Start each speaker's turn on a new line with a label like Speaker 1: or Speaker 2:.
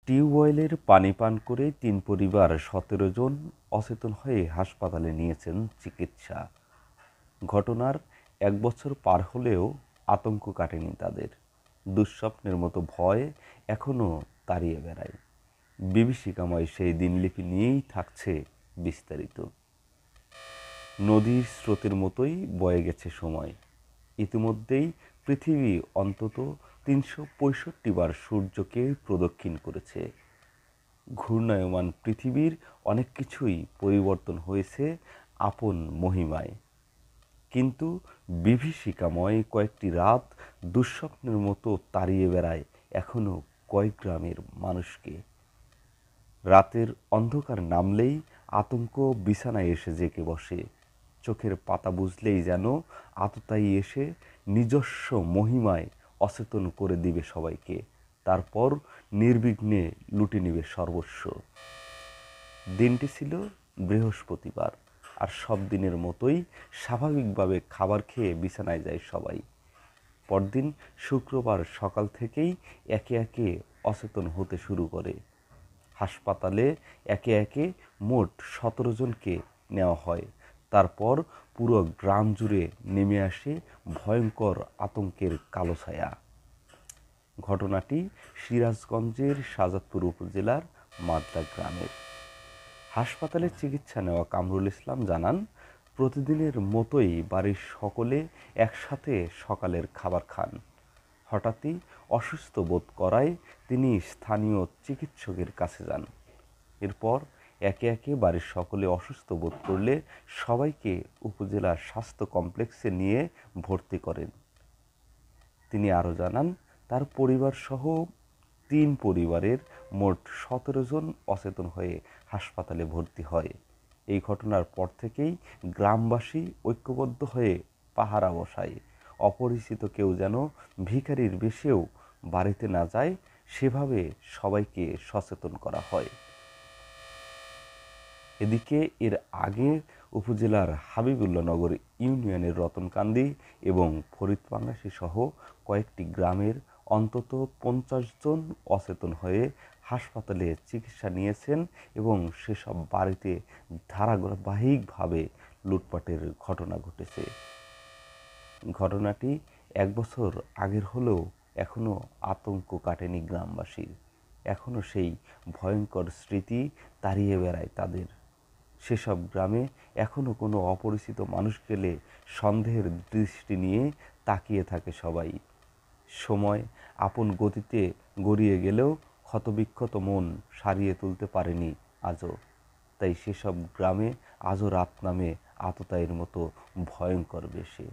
Speaker 1: টিউবওয়েলের পানি পান করে ৩ পরিবার ১৭ জন অচেতন হয়ে হাসপাতালে নিয়েছেন চিকিৎসা। ঘটনার ১ বছর পার হলেও আতঙ্ক কাটেনি তাদের। দুঃস্বপ্নের মতো ভয় এখনো তাড়িয়ে বেড়ায়। বিভীষিকাময় সেই দিনলিপি নিয়েই থাকছে বিস্তারিত। নদীর স্রোতের মতোই বয়ে গেছে সময়। ইতিমধ্যেই পৃথিবী অন্তত ৩৬৫ বার সূর্যকে প্রদক্ষিণ করেছে। ঘূর্ণায়মান পৃথিবীর অনেক কিছুই পরিবর্তন হয়েছে আপন মহিমায়। কিন্তু বিভীষিকাময় কয়েকটি রাত দুঃস্বপ্নের মতো তাড়িয়ে বেড়ায় এখনো কয়েক গ্রামের মানুষকে। রাতের অন্ধকার নামলেই আতঙ্ক বিছানায় এসে জেঁকে বসে। চোখের পাতা বুঝলেই যেন আততায়ী এসে নিজস্ব মহিমায় অচেতন করে দিবে সবাইকে, তারপর নির্বিঘ্নে লুটে নিবে সর্বস্ব। দিনটি ছিল বৃহস্পতিবার, আর সব দিনের মতোই স্বাভাবিকভাবে খাবার খেয়ে বিছানায় যায় সবাই। পরদিন শুক্রবার সকাল থেকেই একে একে অচেতন হতে শুরু করে। হাসপাতালে একে একে মোট ১৭ জনকে নেওয়া হয়। তারপর পুরো গ্রাম জুড়ে নেমে আসে ভয়ঙ্কর আতঙ্কের কালো ছায়া। ঘটনাটি সিরাজগঞ্জের শাহজাদপুর উপজেলার মাদলা গ্রামের। হাসপাতালে চিকিৎসা নেওয়া কামরুল ইসলাম জানান, প্রতিদিনের মতোই বাড়ির সকলে একসাথে সকালের খাবার খান। হঠাৎই অসুস্থ বোধ করায় তিনি স্থানীয় চিকিৎসকের কাছে যান। এরপর একে একে বাড়ির সকলে অসুস্থ বোধ করলে সবাইকে উপজেলা স্বাস্থ্য কমপ্লেক্সে নিয়ে ভর্তি করেন। তিনি আরও জানান, তার পরিবারসহ ৩ পরিবারের মোট ১৭ জন অচেতন হয়ে হাসপাতালে ভর্তি হয়। এই ঘটনার পর থেকেই গ্রামবাসী ঐক্যবদ্ধ হয়ে পাহারা বসায়। অপরিচিত কেউ যেন ভিখারির বেশেও বাড়িতে না যায়, সেভাবে সবাইকে সচেতন করা হয়। এদিকে এর আগে উপজেলার হাবিবুল্লাহনগর ইউনিয়নের রতনকান্দি এবং ফরিদপাঙ্গাসী সহ কয়েকটি গ্রামের অন্তত ৫০ জন অচেতন হয়ে হাসপাতালে চিকিৎসা নিয়েছেন এবং সেসব বাড়িতে ধারাবাহিকভাবে লুটপাটের ঘটনা ঘটেছে। ঘটনাটি ১ বছর আগের হলেও এখনও আতঙ্ক কাটেনি গ্রামবাসীর। এখনও সেই ভয়ঙ্কর স্মৃতি তাড়িয়ে বেড়ায় তাদের। সেসব গ্রামে এখনও কোনো অপরিচিত মানুষ গেলে সন্দেহের দৃষ্টি নিয়ে তাকিয়ে থাকে সবাই। সময় আপন গতিতে গড়িয়ে গেলেও ক্ষতবিক্ষত মন সারিয়ে তুলতে পারেনি আজও। তাই সেসব গ্রামে আজও রাত নামে আততায়ীর মতো ভয়ঙ্কর বেশে।